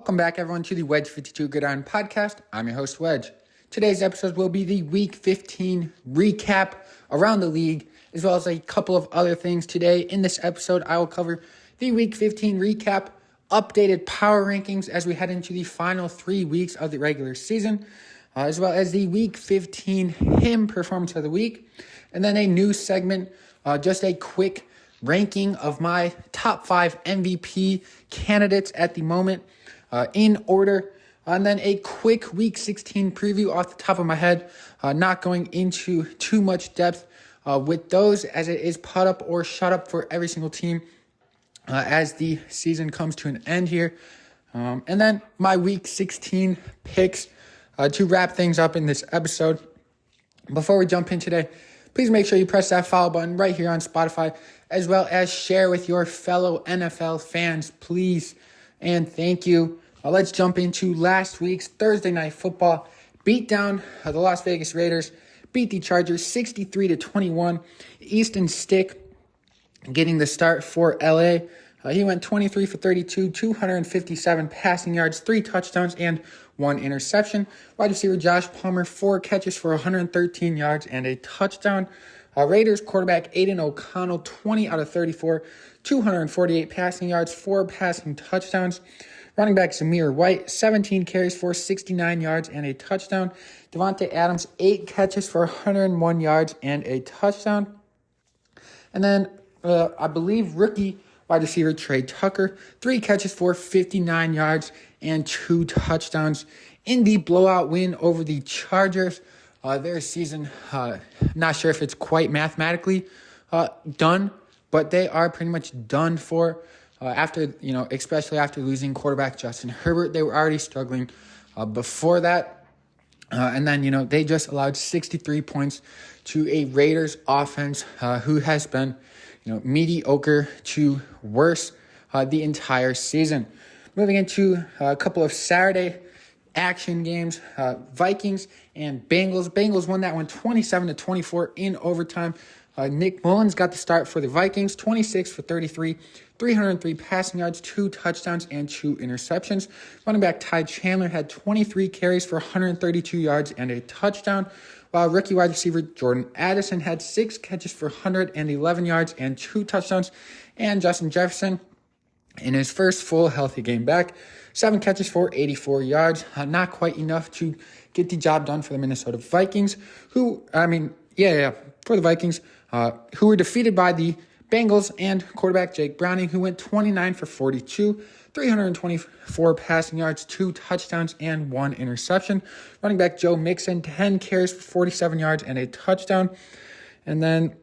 Welcome back, everyone, to the Wedge 52 Gridiron Podcast. I'm your host, Wedge. Today's episode will be the Week 15 recap around the league, as well as a couple of other things. Today, in this episode, I will cover the Week 15 recap, updated power rankings as we head into the final 3 weeks of the regular season, as well as the Week 15 hymn performance of the week, and then a new segment, just a quick ranking of my top 5 MVP candidates at the moment. In order, and then a quick Week 16 preview off the top of my head, not going into too much depth with those, as it is put up or shut up for every single team as the season comes to an end here. And then my Week 16 picks to wrap things up in this episode. Before we jump in today, please make sure you press that follow button right here on Spotify, as well as share with your fellow NFL fans, please. And thank you. Let's jump into last week's Thursday Night Football beatdown. The Las Vegas Raiders beat the Chargers 63-21. Easton Stick getting the start for LA. He went 23 for 32, 257 passing yards, 3 touchdowns, and 1 interception. Wide receiver Josh Palmer, 4 catches for 113 yards and a touchdown. Raiders quarterback Aiden O'Connell, 20 out of 34, 248 passing yards, 4 passing touchdowns. Running back Zamir White, 17 carries for 69 yards and a touchdown. Devontae Adams, 8 catches for 101 yards and a touchdown. And then I believe rookie wide receiver Trey Tucker, 3 catches for 59 yards and 2 touchdowns in the blowout win over the Chargers. Their season, not sure if it's quite mathematically done, but they are pretty much done for. After, especially after losing quarterback Justin Herbert, they were already struggling before that. And then, they just allowed 63 points to a Raiders offense who has been, mediocre to worse the entire season. Moving into a couple of Saturday action games, Vikings and Bengals. Bengals won that one 27-24 in overtime. Nick Mullins got the start for the Vikings, 26 for 33, 303 passing yards, 2 touchdowns, and 2 interceptions. Running back Ty Chandler had 23 carries for 132 yards and a touchdown, while rookie wide receiver Jordan Addison had 6 catches for 111 yards and 2 touchdowns. And Justin Jefferson, in his first full healthy game back, 7 catches for 84 yards. Not quite enough to get the job done for the Minnesota Vikings, for the Vikings, who were defeated by the Bengals and quarterback Jake Browning, who went 29 for 42, 324 passing yards, 2 touchdowns, and 1 interception. Running back Joe Mixon, 10 carries for 47 yards and a touchdown. And then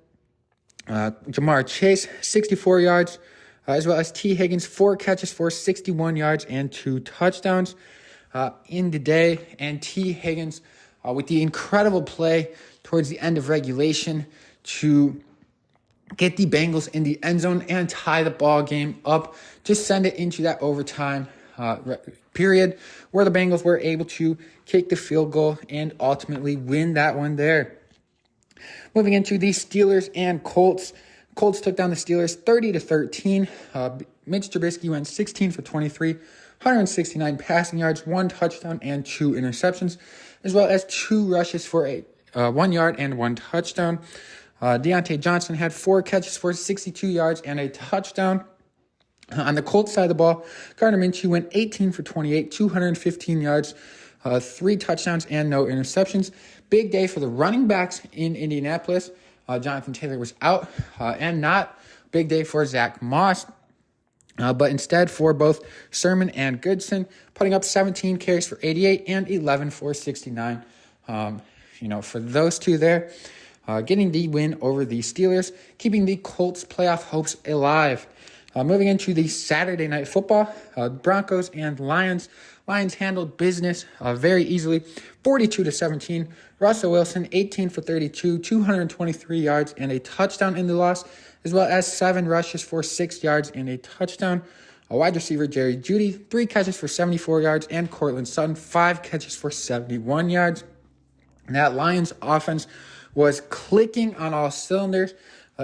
Jamar Chase, 64 yards, as well as T. Higgins, 4 catches for 61 yards and 2 touchdowns in the day. And T. Higgins, with the incredible play towards the end of regulation to get the Bengals in the end zone and tie the ball game up, just send it into that overtime period where the Bengals were able to kick the field goal and ultimately win that one there. Moving into the Steelers and Colts. Colts took down the Steelers 30-13. Mitch Trubisky went 16 for 23, 169 passing yards, 1 touchdown, and 2 interceptions, as well as 2 rushes for 1 yard and 1 touchdown. Deontay Johnson had 4 catches for 62 yards and a touchdown. On the Colts side of the ball, Gardner Minshew went 18 for 28, 215 yards, 3 touchdowns, and no interceptions. Big day for the running backs in Indianapolis. Jonathan Taylor was out, and not big day for Zach Moss, but instead for both Sermon and Goodson, putting up 17 carries for 88 and 11 for 69. For those two there, getting the win over the Steelers, keeping the Colts' playoff hopes alive. Moving into the Saturday Night Football, Broncos and Lions. Lions handled business very easily, 42-17. Russell Wilson, 18 for 32, 223 yards and a touchdown in the loss, as well as 7 rushes for 6 yards and a touchdown. Wide receiver Jerry Jeudy, 3 catches for 74 yards, and Cortland Sutton, 5 catches for 71 yards. That Lions offense was clicking on all cylinders,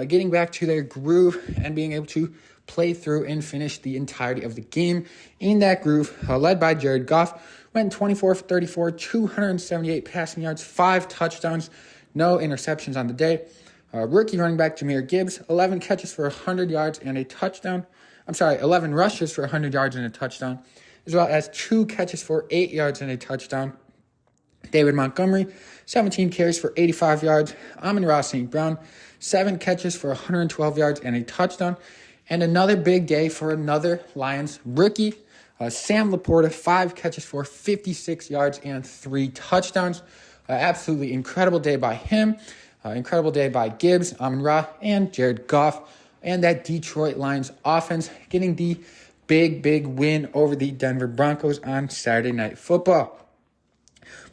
getting back to their groove and being able to play through and finish the entirety of the game in that groove, led by Jared Goff. Went 24 for 34, 278 passing yards, 5 touchdowns, no interceptions on the day. Rookie running back Jahmyr Gibbs, 11 catches for 100 yards and a touchdown. 11 rushes for 100 yards and a touchdown, as well as 2 catches for 8 yards and a touchdown. David Montgomery, 17 carries for 85 yards. Amon-Ra St. Brown, 7 catches for 112 yards and a touchdown. And another big day for another Lions rookie, Sam Laporta, 5 catches for 56 yards and 3 touchdowns. Absolutely incredible day by him. Incredible day by Gibbs, Amon-Ra, and Jared Goff. And that Detroit Lions offense getting the big win over the Denver Broncos on Saturday Night Football.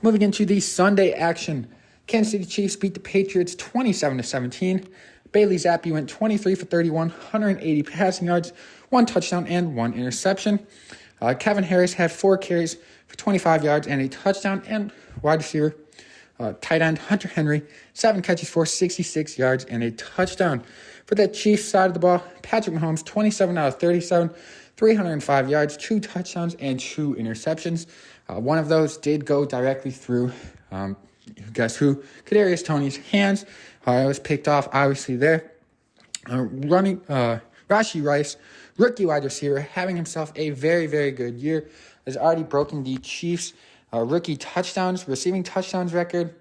Moving into the Sunday action, Kansas City Chiefs beat the Patriots 27-17. Bailey Zappi went 23 for 31, 180 passing yards, 1 touchdown, and 1 interception. Kevin Harris had 4 carries for 25 yards and a touchdown, and wide receiver, tight end Hunter Henry, 7 catches for 66 yards and a touchdown. For the Chiefs side of the ball, Patrick Mahomes, 27 out of 37, 305 yards, 2 touchdowns, and 2 interceptions. One of those did go directly through, guess who? Kadarius Toney's hands. It was picked off, obviously, there. Rashee Rice, rookie wide receiver, having himself a very good year, has already broken the Chiefs' rookie receiving touchdowns record,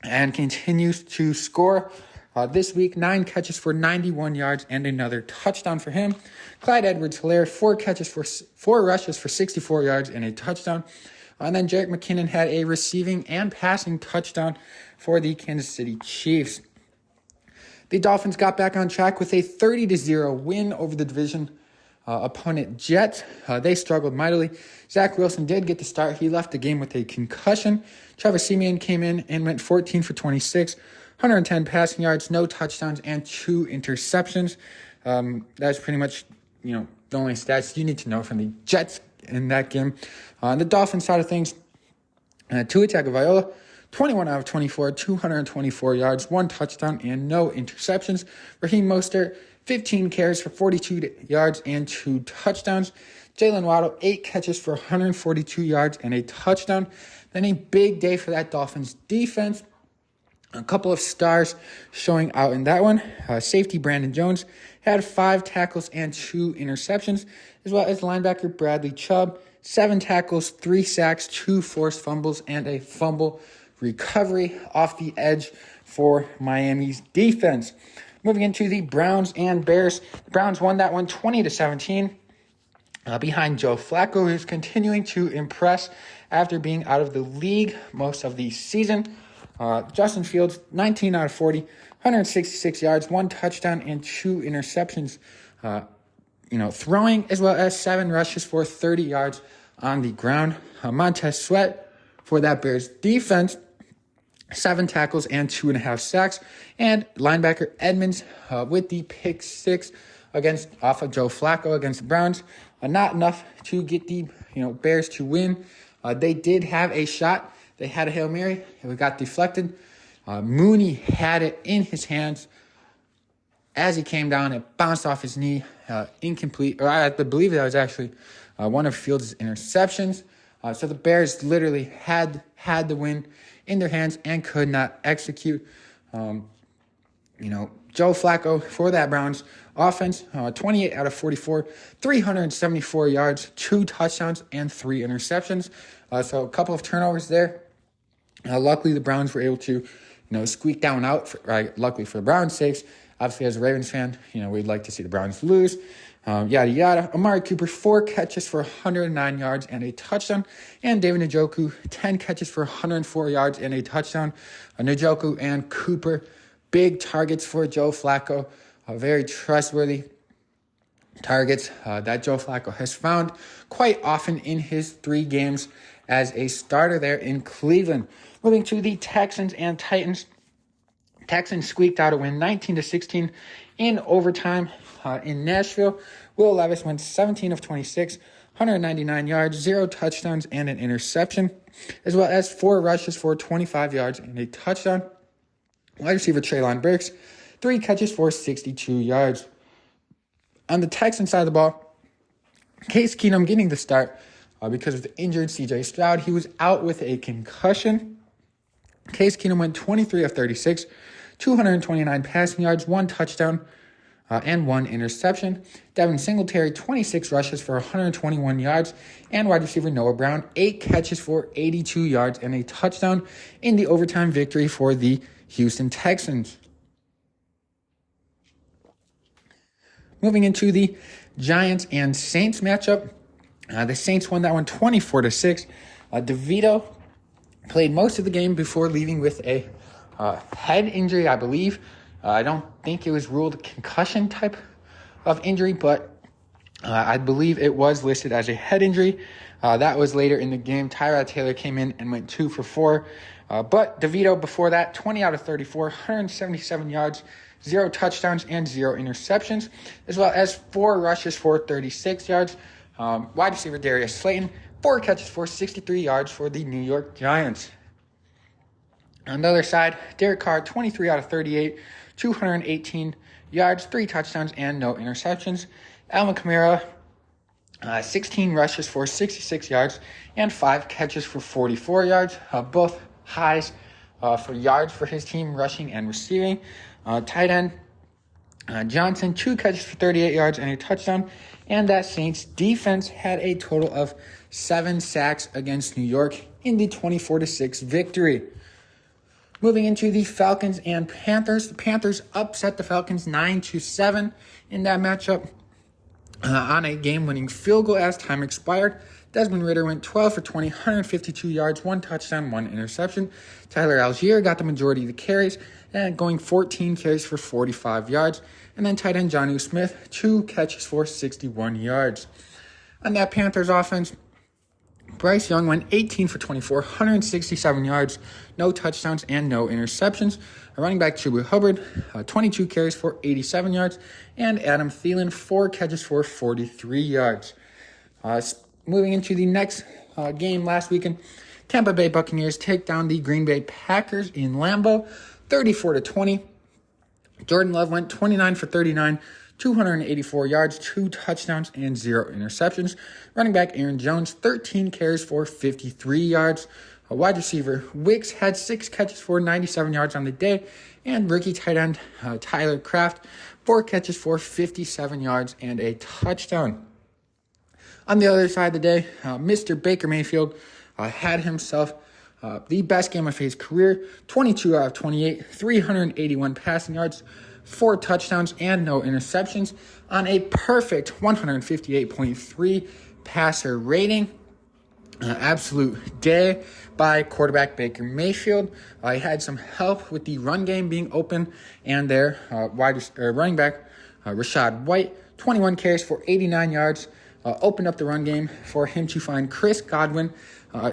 and continues to score. This week, 9 catches for 91 yards and another touchdown for him. Clyde Edwards-Helaire, 4 rushes for 64 yards and a touchdown. And then Jerick McKinnon had a receiving and passing touchdown for the Kansas City Chiefs. The Dolphins got back on track with a 30-0 win over the division opponent Jets. They struggled mightily. Zach Wilson did get the start. He left the game with a concussion. Trevor Siemian came in and went 14 for 26. 110 passing yards, no touchdowns, and 2 interceptions. That's pretty much, the only stats you need to know from the Jets in that game. On the Dolphins side of things, Tua Tagovailoa, 21 out of 24, 224 yards, 1 touchdown, and no interceptions. Raheem Mostert, 15 carries for 42 yards and 2 touchdowns. Jalen Waddle, 8 catches for 142 yards and a touchdown. Then a big day for that Dolphins defense. A couple of stars showing out in that one. Safety Brandon Jones had 5 tackles and 2 interceptions, as well as linebacker Bradley Chubb, 7 tackles, 3 sacks, 2 forced fumbles, and a fumble recovery off the edge for Miami's defense. Moving into the Browns and Bears. The Browns won that one 20-17 behind Joe Flacco, who's continuing to impress after being out of the league most of the season. Justin Fields, 19 out of 40, 166 yards, 1 touchdown, and 2 interceptions, throwing, as well as 7 rushes for 30 yards on the ground. Montez Sweat for that Bears defense, 7 tackles and 2.5 sacks. And linebacker Edmonds with the pick 6 off of Joe Flacco against the Browns. Not enough to get the Bears to win. They did have a shot. They had a Hail Mary. It got deflected. Mooney had it in his hands. As he came down, it bounced off his knee. Incomplete. Or I believe that was actually one of Fields' interceptions. So the Bears literally had the win in their hands and could not execute. Joe Flacco for that Browns offense, 28 out of 44, 374 yards, 2 touchdowns, and 3 interceptions. So a couple of turnovers there. Luckily, the Browns were able to, squeak that one out. Luckily for the Browns' sakes. Obviously, as a Ravens fan, we'd like to see the Browns lose. Yada, yada. Amari Cooper, 4 catches for 109 yards and a touchdown. And David Njoku, 10 catches for 104 yards and a touchdown. Njoku and Cooper, big targets for Joe Flacco. Very trustworthy targets that Joe Flacco has found quite often in his 3 games as a starter there in Cleveland. Moving to the Texans and Titans. Texans squeaked out a win 19-16 in overtime in Nashville. Will Levis went 17 of 26, 199 yards, 0 touchdowns, and an interception, as well as 4 rushes for 25 yards and a touchdown. Wide receiver Treylon Burks, 3 catches for 62 yards. On the Texans side of the ball, Case Keenum getting the start because of the injured C.J. Stroud. He was out with a concussion. Case Keenum went 23 of 36, 229 passing yards, 1 touchdown, and 1 interception. Devin Singletary, 26 rushes for 121 yards, and wide receiver Noah Brown, 8 catches for 82 yards and a touchdown in the overtime victory for the Houston Texans. Moving into the Giants and Saints matchup, the Saints won that one 24-6. DeVito played most of the game before leaving with a head injury, I believe. I don't think it was ruled a concussion type of injury, but I believe it was listed as a head injury. That was later in the game. Tyrod Taylor came in and went 2 for 4. But DeVito before that, 20 out of 34, 177 yards, 0 touchdowns, and 0 interceptions, as well as 4 rushes for 36 yards. Wide receiver Darius Slayton, 4 catches for 63 yards for the New York Giants. On the other side, Derek Carr, 23 out of 38, 218 yards, 3 touchdowns, and no interceptions. Alvin Kamara, 16 rushes for 66 yards and 5 catches for 44 yards, both highs for yards for his team, rushing and receiving. Tight end Johnson, 2 catches for 38 yards and a touchdown. And that Saints defense had a total of 7 sacks against New York in the 24-6 victory. Moving into the Falcons and Panthers. The Panthers upset the Falcons 9-7 in that matchup on a game-winning field goal as time expired. Desmond Ridder went 12 for 20, 152 yards, 1 touchdown, 1 interception. Tyler Algier got the majority of the carries, and going 14 carries for 45 yards. And then tight end Jonnu Smith, 2 catches for 61 yards. On that Panthers offense, Bryce Young went 18 for 24, 167 yards, no touchdowns, and no interceptions. Running back Chuba Hubbard, 22 carries for 87 yards, and Adam Thielen, 4 catches for 43 yards. Moving into the next game last weekend, Tampa Bay Buccaneers take down the Green Bay Packers in Lambeau, 34-20. Jordan Love went 29 for 39, 284 yards, 2 touchdowns, and 0 interceptions. Running back Aaron Jones, 13 carries for 53 yards. Wide receiver Wicks had 6 catches for 97 yards on the day. And rookie tight end Tyler Kraft, 4 catches for 57 yards and a touchdown. On the other side of the day, Mr. Baker Mayfield had himself the best game of his career, 22 out of 28, 381 passing yards, 4 touchdowns, and no interceptions on a perfect 158.3 passer rating. Absolute day by quarterback Baker Mayfield. He had some help with the run game being open, and their running back Rachaad White, 21 carries for 89 yards, opened up the run game for him to find Chris Godwin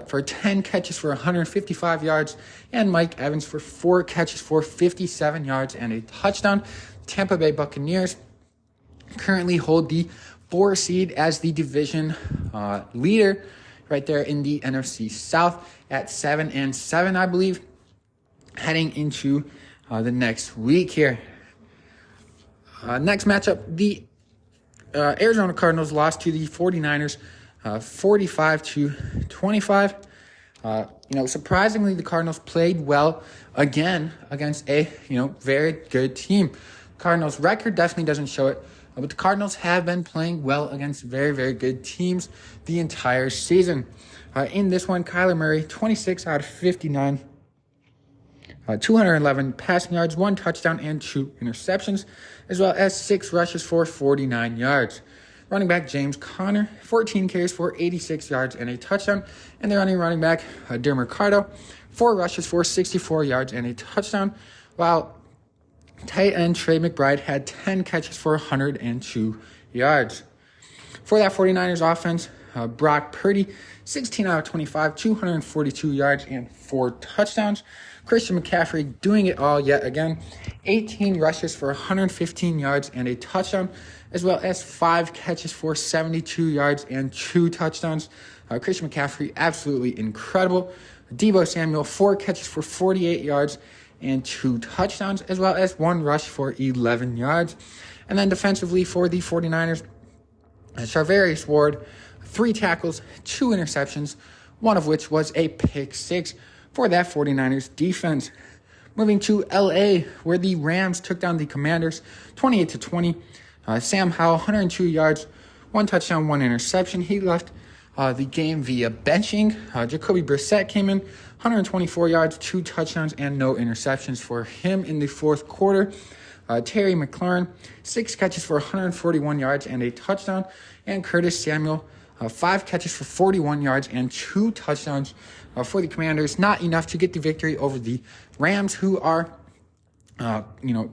for 10 catches for 155 yards, and Mike Evans for 4 catches for 57 yards and a touchdown. Tampa Bay Buccaneers currently hold the 4 seed as the division leader right there in the NFC South at 7-7, I believe, heading into the next week here. Next matchup, the Arizona Cardinals lost to the 49ers 45-25. Surprisingly, the Cardinals played well again against a, very good team. Cardinals' record definitely doesn't show it, but the Cardinals have been playing well against very, very good teams the entire season. In this one, Kyler Murray, 26 out of 59, 211 passing yards, 1 touchdown, and 2 interceptions, as well as 6 rushes for 49 yards. Running back James Conner, 14 carries for 86 yards and a touchdown. And the running back Derek Carr, 4 rushes for 64 yards and a touchdown, while tight end Trey McBride had 10 catches for 102 yards. For that 49ers offense, Brock Purdy, 16 out of 25, 242 yards and 4 touchdowns. Christian McCaffrey doing it all yet again, 18 rushes for 115 yards and a touchdown, as well as 5 catches for 72 yards and 2 touchdowns. Christian McCaffrey, absolutely incredible. Deebo Samuel, 4 catches for 48 yards and 2 touchdowns, as well as 1 rush for 11 yards. And then defensively for the 49ers, Charvarius Ward, 3 tackles, 2 interceptions, one of which was a pick 6 for that 49ers defense. Moving to LA, where the Rams took down the Commanders 28-20. Sam Howell, 102 yards, 1 touchdown, 1 interception. He left the game via benching. Jacoby Brissett came in, 124 yards, 2 touchdowns, and no interceptions for him in the fourth quarter. Terry McLaurin, 6 catches for 141 yards and a touchdown. And Curtis Samuel, 5 catches for 41 yards and 2 touchdowns for the Commanders. Not enough to get the victory over the Rams, who are,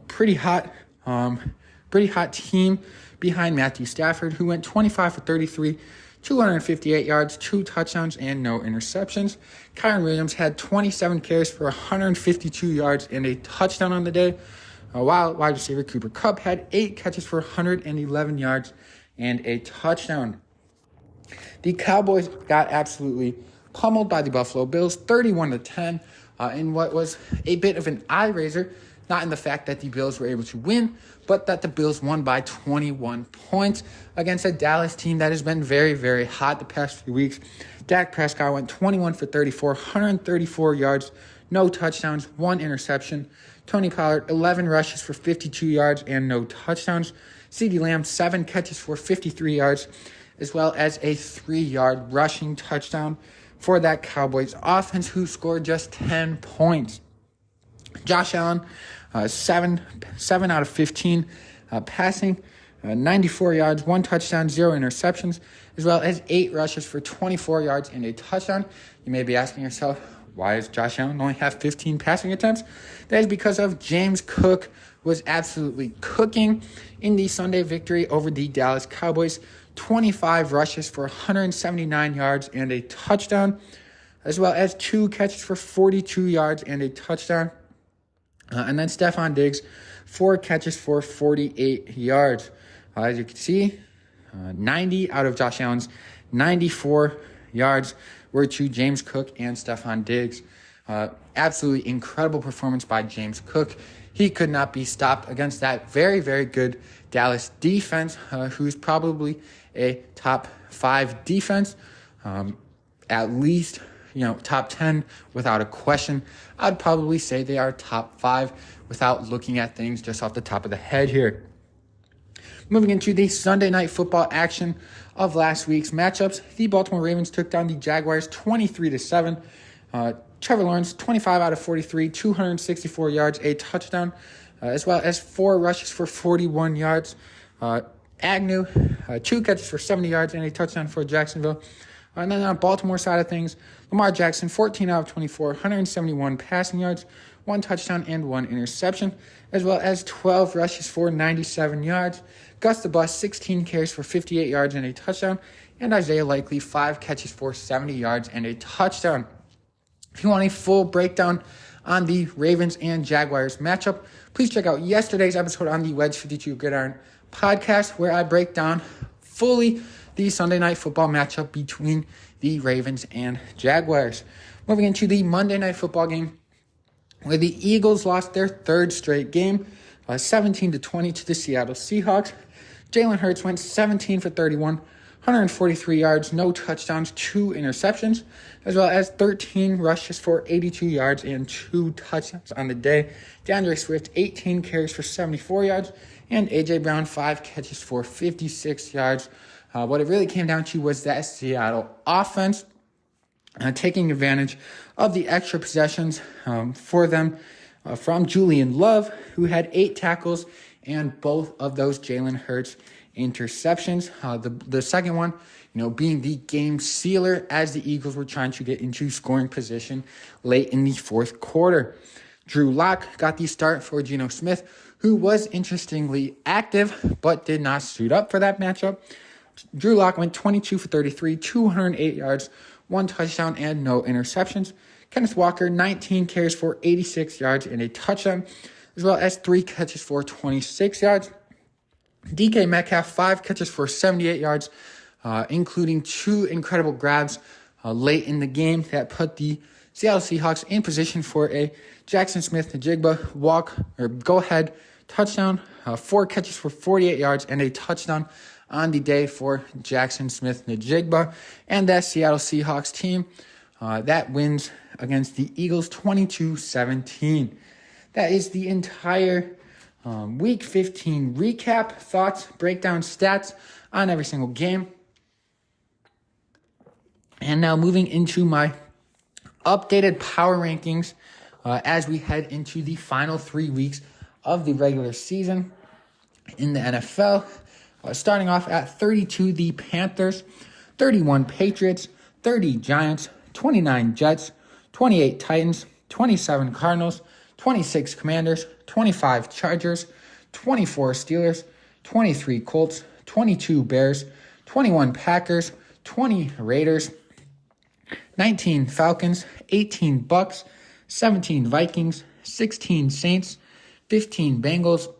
pretty hot team behind Matthew Stafford, who went 25 for 33, 258 yards, 2 touchdowns, and no interceptions. Kyren Williams had 27 carries for 152 yards and a touchdown on the day, while wide receiver Cooper Kupp had 8 catches for 111 yards and a touchdown. The Cowboys got absolutely pummeled by the Buffalo Bills, 31-10, in what was a bit of an eye-raiser, not in the fact that the Bills were able to win, but that the Bills won by 21 points against a Dallas team that has been very, very hot the past few weeks. Dak Prescott went 21 for 34, 134 yards, no touchdowns, 1 interception. Tony Pollard, 11 rushes for 52 yards and no touchdowns. CeeDee Lamb, 7 catches for 53 yards, as well as a 3-yard rushing touchdown for that Cowboys offense, who scored just 10 points. Josh Allen, 7 out of 15 passing, 94 yards, 1 touchdown, 0 interceptions, as well as 8 rushes for 24 yards and a touchdown. You may be asking yourself, why does Josh Allen only have 15 passing attempts? That is because of James Cook was absolutely cooking in the Sunday victory over the Dallas Cowboys. 25 rushes for 179 yards and a touchdown, as well as 2 catches for 42 yards and a touchdown. And then Stefon Diggs, 4 catches for 48 yards. As you can see, 90 out of Josh Allen's 94 yards were to James Cook and Stefon Diggs. Absolutely incredible performance by James Cook. He could not be stopped against that very, very good Dallas defense, who's probably a top 5 defense, at least, top 10 without a question. I'd probably say they are top 5 without looking at things just off the top of the head here. Moving into the Sunday night football action of last week's matchups, the Baltimore Ravens took down the Jaguars 23-7. Trevor Lawrence, 25 out of 43, 264 yards, a touchdown, as well as 4 rushes for 41 yards. Agnew, 2 catches for 70 yards and a touchdown for Jacksonville. And then on Baltimore side of things, Lamar Jackson, 14 out of 24, 171 passing yards, 1 touchdown and 1 interception, as well as 12 rushes for 97 yards. Gus the Bus, 16 carries for 58 yards and a touchdown, and Isaiah Likely, 5 catches for 70 yards and a touchdown. If you want a full breakdown on the Ravens and Jaguars matchup, please check out yesterday's episode on the Wedge 52 Gridiron podcast, where I break down fully the Sunday night football matchup between the Ravens and Jaguars. Moving into the Monday night football game, where the Eagles lost their 3rd straight game, 17-20 to the Seattle Seahawks. Jalen Hurts went 17 for 31, 143 yards, no touchdowns, 2 interceptions, as well as 13 rushes for 82 yards and 2 touchdowns on the day. DeAndre Swift, 18 carries for 74 yards, and A.J. Brown, 5 catches for 56 yards. What it really came down to was that Seattle offense taking advantage of the extra possessions for them from Julian Love, who had 8 tackles and both of those Jalen Hurts interceptions. The second one, being the game sealer as the Eagles were trying to get into scoring position late in the fourth quarter. Drew Lock got the start for Geno Smith, who was interestingly active but did not suit up for that matchup. Drew Lock went 22 for 33, 208 yards, 1 touchdown, and no interceptions. Kenneth Walker, 19 carries for 86 yards and a touchdown, as well as 3 catches for 26 yards. DK Metcalf, 5 catches for 78 yards, including 2 incredible grabs late in the game that put the Seattle Seahawks in position for a Jackson Smith-Njigba go-ahead touchdown, 4 catches for 48 yards, and a touchdown on the day for Jackson Smith-Njigba and that Seattle Seahawks team that wins against the Eagles 22-17. That is the entire Week 15 recap, thoughts, breakdown, stats on every single game. And now moving into my updated power rankings as we head into the final 3 weeks of the regular season in the NFL. Starting off at 32, the Panthers, 31 Patriots, 30 Giants, 29 Jets, 28 Titans, 27 Cardinals, 26 Commanders, 25 Chargers, 24 Steelers, 23 Colts, 22 Bears, 21 Packers, 20 Raiders, 19 Falcons, 18 Bucks, 17 Vikings, 16 Saints, 15 Bengals,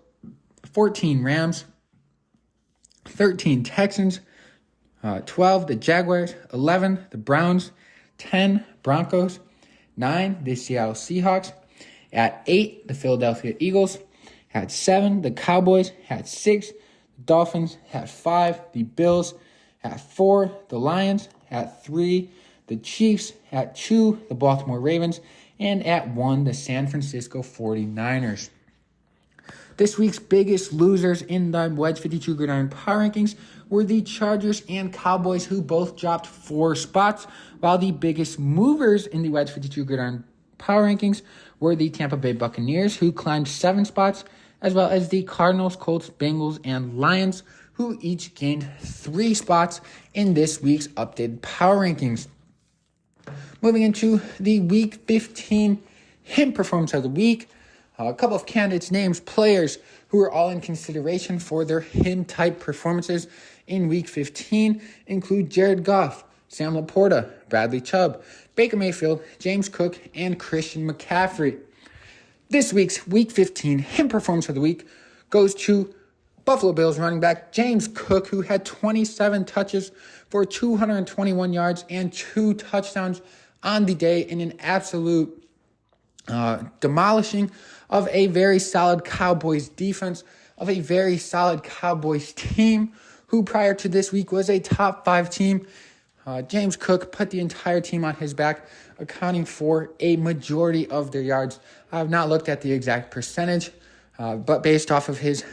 14 Rams, 13 Texans, 12 the Jaguars, 11 the Browns, 10 Broncos, 9 the Seattle Seahawks, at 8 the Philadelphia Eagles, at 7 the Cowboys, at 6 the Dolphins, at 5 the Bills, at 4 the Lions, at 3 the Chiefs, at 2 the Baltimore Ravens, and at 1 the San Francisco 49ers. This week's biggest losers in the Wedge 52 Gridiron Power Rankings were the Chargers and Cowboys, who both dropped 4 spots, while the biggest movers in the Wedge 52 Gridiron Power Rankings were the Tampa Bay Buccaneers, who climbed 7 spots, as well as the Cardinals, Colts, Bengals, and Lions, who each gained 3 spots in this week's updated Power Rankings. Moving into the Week 15 Hint Performance of the Week, a couple of candidates' names, players who are all in consideration for their him-type performances in Week 15 include Jared Goff, Sam Laporta, Bradley Chubb, Baker Mayfield, James Cook, and Christian McCaffrey. This week's Week 15 him performance of the week goes to Buffalo Bills running back James Cook, who had 27 touches for 221 yards and 2 touchdowns on the day in an absolute demolishing of a very solid Cowboys defense, of a very solid Cowboys team, who prior to this week was a top 5 team. James Cook put the entire team on his back, accounting for a majority of their yards. I have not looked at the exact percentage, but based off of his,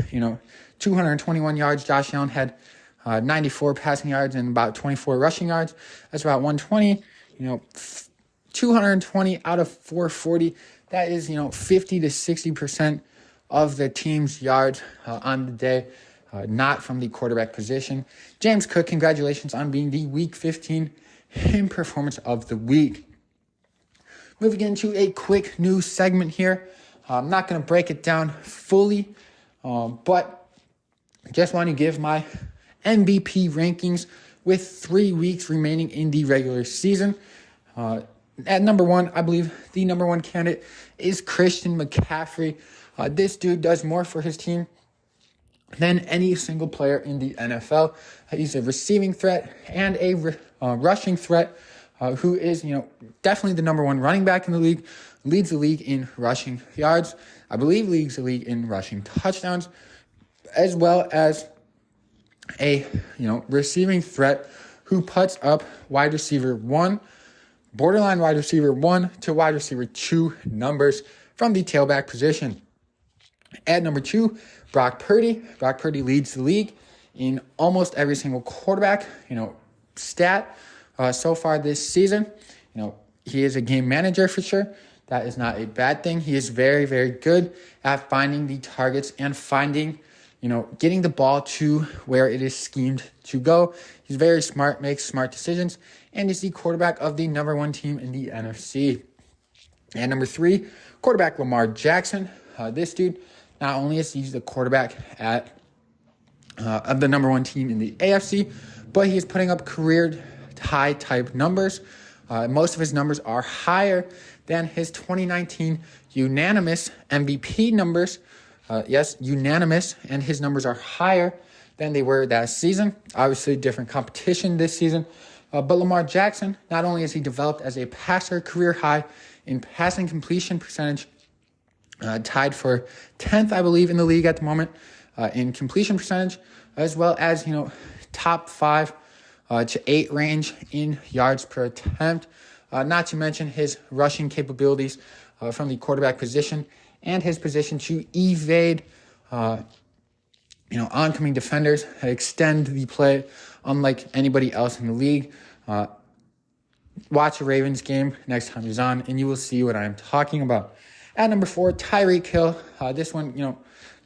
221 yards, Josh Allen had 94 passing yards and about 24 rushing yards. That's about 120. 220 out of 440. That is, 50 to 60% of the team's yards on the day, not from the quarterback position. James Cook, congratulations on being the Week 15 him performance of the week. Moving into a quick news segment here. I'm not going to break it down fully, but just want to give my MVP rankings with 3 weeks remaining in the regular season. At number 1, I believe the number 1 candidate is Christian McCaffrey. This dude does more for his team than any single player in the NFL. He's a receiving threat and a rushing threat, who is, definitely the number 1 running back in the league, leads the league in rushing yards. I believe leads the league in rushing touchdowns, as well as a, receiving threat who puts up wide receiver 1, borderline wide receiver 1 to wide receiver 2 numbers from the tailback position. At number 2, Brock Purdy. Brock Purdy leads the league in almost every single quarterback, stat so far this season. He is a game manager for sure. That is not a bad thing. He is very, very good at finding the targets and finding, getting the ball to where it is schemed to go. He's very smart, makes smart decisions, and is the quarterback of the number 1 team in the NFC. And number 3, quarterback Lamar Jackson. This dude, not only is he the quarterback of the number 1 team in the AFC, but he is putting up career high type numbers. Most of his numbers are higher than his 2019 unanimous MVP numbers. Yes, unanimous, and his numbers are higher than they were that season. Obviously, different competition this season. But Lamar Jackson, not only has he developed as a passer, career high in passing completion percentage, tied for 10th, I believe, in the league at the moment in completion percentage, as well as, top 5 to 8 range in yards per attempt. Not to mention his rushing capabilities from the quarterback position and his position to evade, oncoming defenders and extend the play unlike anybody else in the league. Watch a Ravens game next time he's on, and you will see what I'm talking about. At number 4, Tyreek Hill. This one,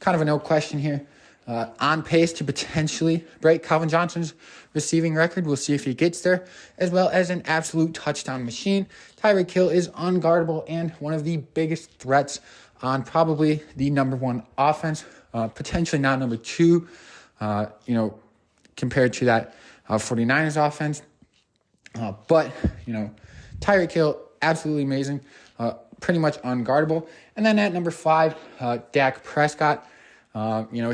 kind of a no question here. On pace to potentially break Calvin Johnson's receiving record. We'll see if he gets there, as well as an absolute touchdown machine. Tyreek Hill is unguardable and one of the biggest threats on probably the number 1 offense, potentially now number 2, compared to that 49ers offense. But Tyreek Hill, absolutely amazing, pretty much unguardable. And then at number 5, Dak Prescott.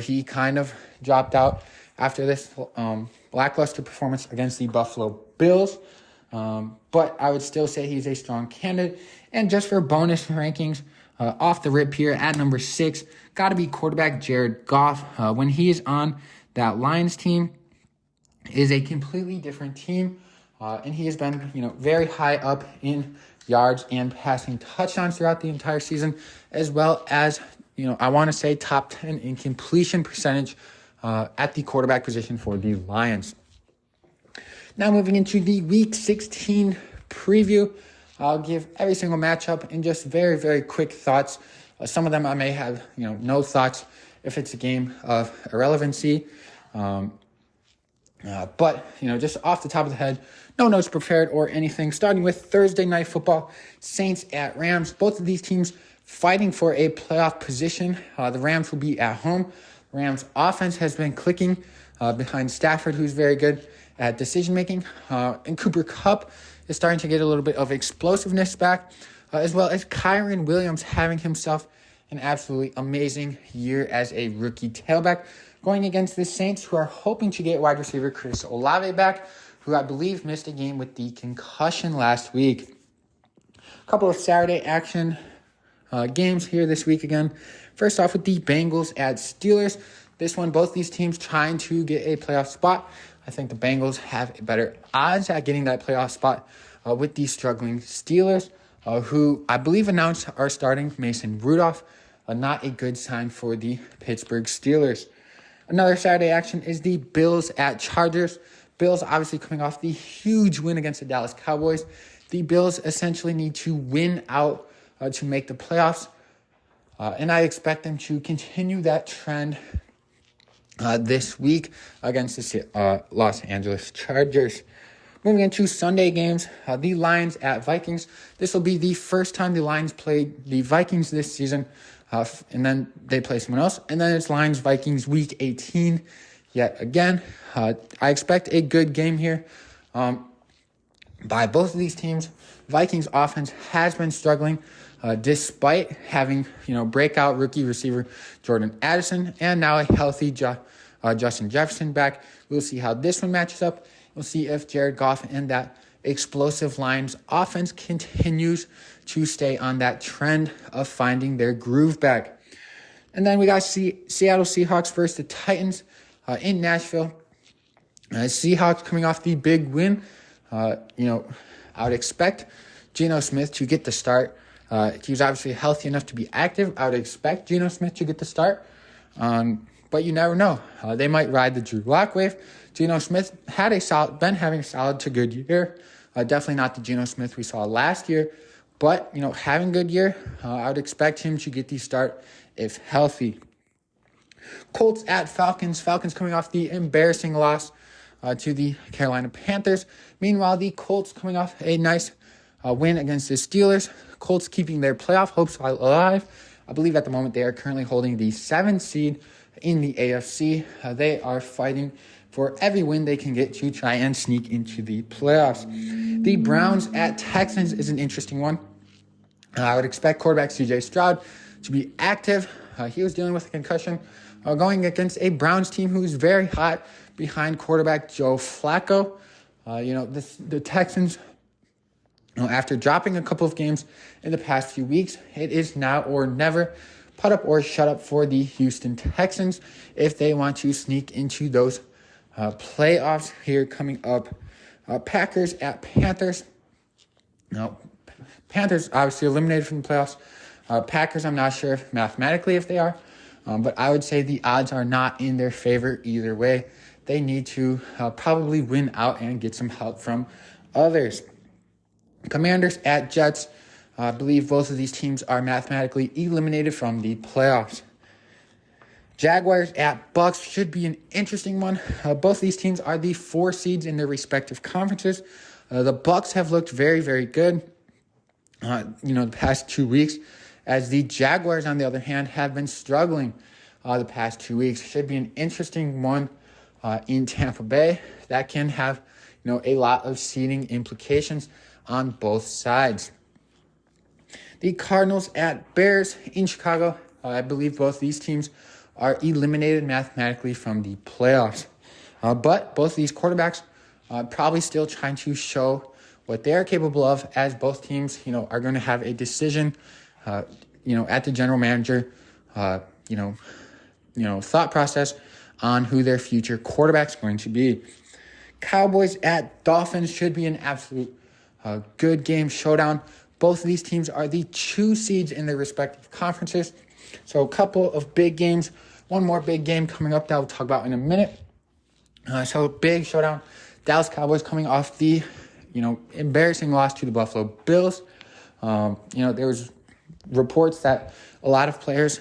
He kind of dropped out after this lackluster performance against the Buffalo Bills. But I would still say he's a strong candidate. And just for bonus rankings, off the rip here at number 6, got to be quarterback Jared Goff. When he is on that Lions team, is a completely different team. And he has been, very high up in yards and passing touchdowns throughout the entire season, as well as, I want to say top 10 in completion percentage at the quarterback position for the Lions. Now moving into the Week 16 preview, I'll give every single matchup in just very, very quick thoughts. Some of them I may have, no thoughts if it's a game of irrelevancy. But, just off the top of the head, no notes prepared or anything. Starting with Thursday Night Football, Saints at Rams. Both of these teams fighting for a playoff position. The Rams will be at home. Rams offense has been clicking behind Stafford, who's very good at decision-making. And Cooper Kupp is starting to get a little bit of explosiveness back, as well as Kyren Williams having himself an absolutely amazing year as a rookie tailback, going against the Saints, who are hoping to get wide receiver Chris Olave back, who I believe missed a game with the concussion last week. A couple of Saturday action games here this week again. First off with the Bengals at Steelers. This one, both these teams trying to get a playoff spot. I think the Bengals have better odds at getting that playoff spot with the struggling Steelers, who I believe announced are starting Mason Rudolph. Not a good sign for the Pittsburgh Steelers. Another Saturday action is the Bills at Chargers. Bills obviously coming off the huge win against the Dallas Cowboys. The Bills essentially need to win out to make the playoffs. And I expect them to continue that trend this week against the Los Angeles Chargers. Moving into Sunday games, the Lions at Vikings. This will be the first time the Lions played the Vikings this season. And then they play someone else. And then it's Lions-Vikings Week 18 yet again. I expect a good game here by both of these teams. Vikings offense has been struggling despite having, breakout rookie receiver Jordan Addison and now a healthy Justin Jefferson back. We'll see how this one matches up. We'll see if Jared Goff and that explosive Lions offense continues to stay on that trend of finding their groove back. And then we got Seattle Seahawks versus the Titans in Nashville. Seahawks coming off the big win. I would expect Geno Smith to get the start. He was obviously healthy enough to be active. I would expect Geno Smith to get the start. But you never know. They might ride the Drew Lock wave. Geno Smith had been having a solid to good year. Definitely not the Geno Smith we saw last year. But, having a good year, I would expect him to get the start if healthy. Colts at Falcons. Falcons coming off the embarrassing loss to the Carolina Panthers. Meanwhile, the Colts coming off a nice win against the Steelers. Colts keeping their playoff hopes alive. I believe at the moment they are currently holding the 7th seed in the AFC. They are fighting for every win they can get to try and sneak into the playoffs. The Browns at Texans is an interesting one. I would expect quarterback C.J. Stroud to be active. He was dealing with a concussion going against a Browns team who is very hot behind quarterback Joe Flacco. The Texans After dropping a couple of games in the past few weeks, it is now or never. Put up or shut up for the Houston Texans if they want to sneak into those playoffs here coming up. Packers at Panthers. Now, Panthers obviously eliminated from the playoffs. Packers, I'm not sure if mathematically if they are, but I would say the odds are not in their favor either way. They need to probably win out and get some help from others. Commanders at Jets. I believe both of these teams are mathematically eliminated from the playoffs. Jaguars at Bucks should be an interesting one. Both these teams are the 4 seeds in their respective conferences. The Bucks have looked very, very good, the past 2 weeks, as the Jaguars, on the other hand, have been struggling the past 2 weeks. Should be an interesting one in Tampa Bay. That can have, a lot of seeding implications on both sides. The Cardinals at Bears in Chicago. I believe both these teams are eliminated mathematically from the playoffs. But both these quarterbacks probably still trying to show what they are capable of, as both teams, are going to have a decision, at the general manager, thought process on who their future quarterback's going to be. Cowboys at Dolphins should be an absolute good game showdown. Both of these teams are the 2 seeds in their respective conferences. So a couple of big games. One more big game coming up that we'll talk about in a minute. So big showdown. Dallas Cowboys coming off the, embarrassing loss to the Buffalo Bills. There was reports that a lot of players,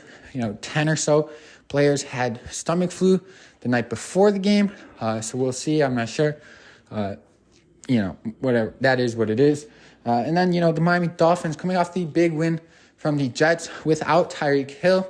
10 or so players had stomach flu the night before the game. So we'll see. I'm not sure. Whatever. That is what it is. And then, the Miami Dolphins coming off the big win from the Jets without Tyreek Hill.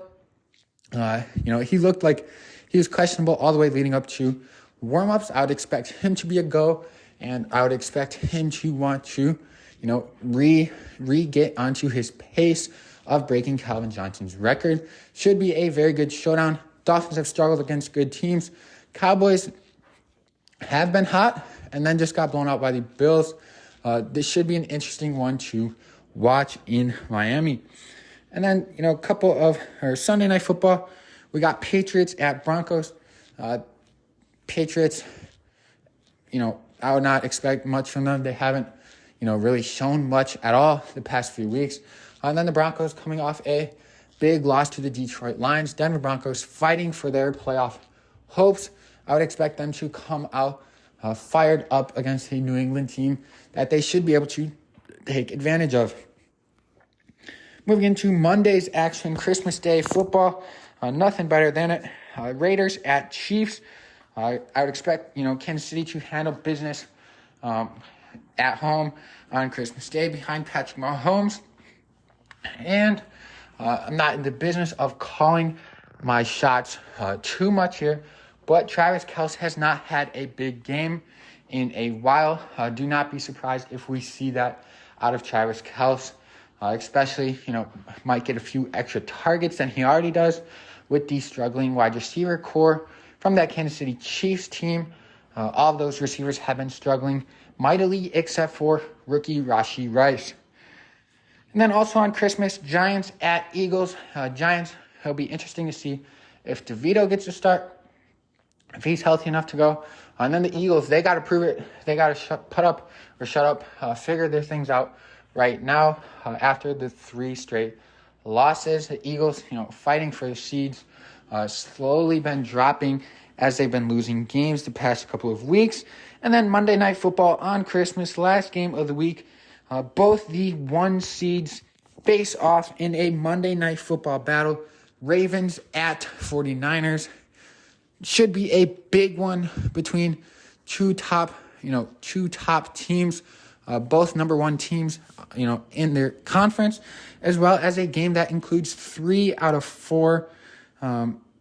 He looked like he was questionable all the way leading up to warm-ups. I would expect him to be a go, and I would expect him to want to, get onto his pace of breaking Calvin Johnson's record. Should be a very good showdown. Dolphins have struggled against good teams. Cowboys have been hot and then just got blown out by the Bills. This should be an interesting one to watch in Miami. And then, a couple of Sunday Night Football. We got Patriots at Broncos. Patriots, I would not expect much from them. They haven't, really shown much at all the past few weeks. And then the Broncos coming off a big loss to the Detroit Lions. Denver Broncos fighting for their playoff hopes. I would expect them to come out fired up against a New England team that they should be able to take advantage of. Moving into Monday's action, Christmas Day football. Nothing better than it. Raiders at Chiefs. I would expect, Kansas City to handle business at home on Christmas Day behind Patrick Mahomes. And I'm not in the business of calling my shots too much here, but Travis Kelce has not had a big game in a while. Do not be surprised if we see that out of Travis Kelce. Especially, might get a few extra targets than he already does with the struggling wide receiver core from that Kansas City Chiefs team. All of those receivers have been struggling mightily except for rookie Rashee Rice. And then also on Christmas, Giants at Eagles. Giants, it'll be interesting to see if DeVito gets a start, if he's healthy enough to go. And then the Eagles, they got to prove it. They got to shut up, figure their things out. Right now, after the 3 straight losses, the Eagles, fighting for the seeds, slowly been dropping as they've been losing games the past couple of weeks. And then Monday Night Football on Christmas, last game of the week. Both the 1 seeds face off in a Monday Night Football battle. Ravens at 49ers. Should be a big one between two top teams. Both number 1 teams, in their conference, as well as a game that includes 3 out of 4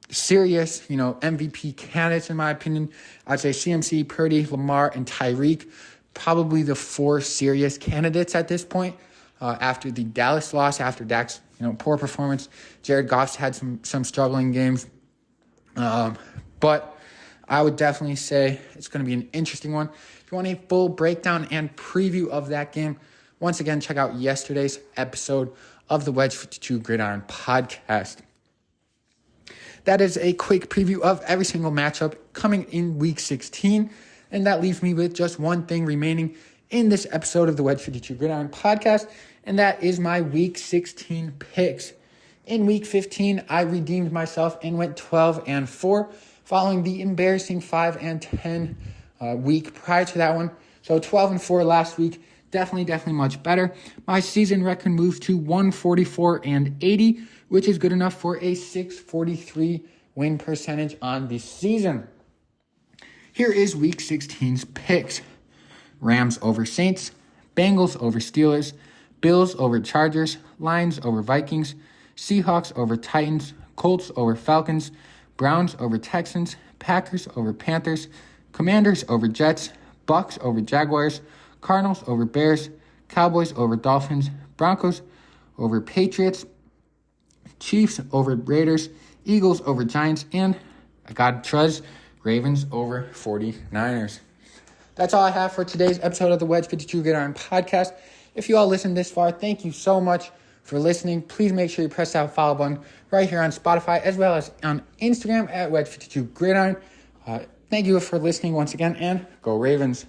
serious, MVP candidates, in my opinion. I'd say CMC, Purdy, Lamar, and Tyreek, probably the 4 serious candidates at this point. After the Dallas loss, after Dak's, poor performance, Jared Goff's had some struggling games. But I would definitely say it's going to be an interesting one. If you want a full breakdown and preview of that game, once again, check out yesterday's episode of the Wedge 52 Gridiron podcast. That is a quick preview of every single matchup coming in Week 16, and that leaves me with just one thing remaining in this episode of the Wedge 52 Gridiron podcast, and that is my Week 16 picks. In Week 15, I redeemed myself and went 12-4, following the embarrassing 5-10 week prior to that one. So 12-4 last week, definitely much better. My season record moved to 144-80, which is good enough for a 643 win percentage on the season. Here is Week 16's picks. Rams over Saints, Bengals over Steelers, Bills over Chargers, Lions over Vikings, Seahawks over Titans, Colts over Falcons, Browns over Texans, Packers over Panthers, Commanders over Jets, Bucks over Jaguars, Cardinals over Bears, Cowboys over Dolphins, Broncos over Patriots, Chiefs over Raiders, Eagles over Giants, and I got trust, Ravens over 49ers. That's all I have for today's episode of the Wedge 52 Gridiron podcast. If you all listened this far, thank you so much for listening. Please make sure you press that follow button right here on Spotify as well as on Instagram at Wedge 52 Gridiron. Thank you for listening once again, and go Ravens.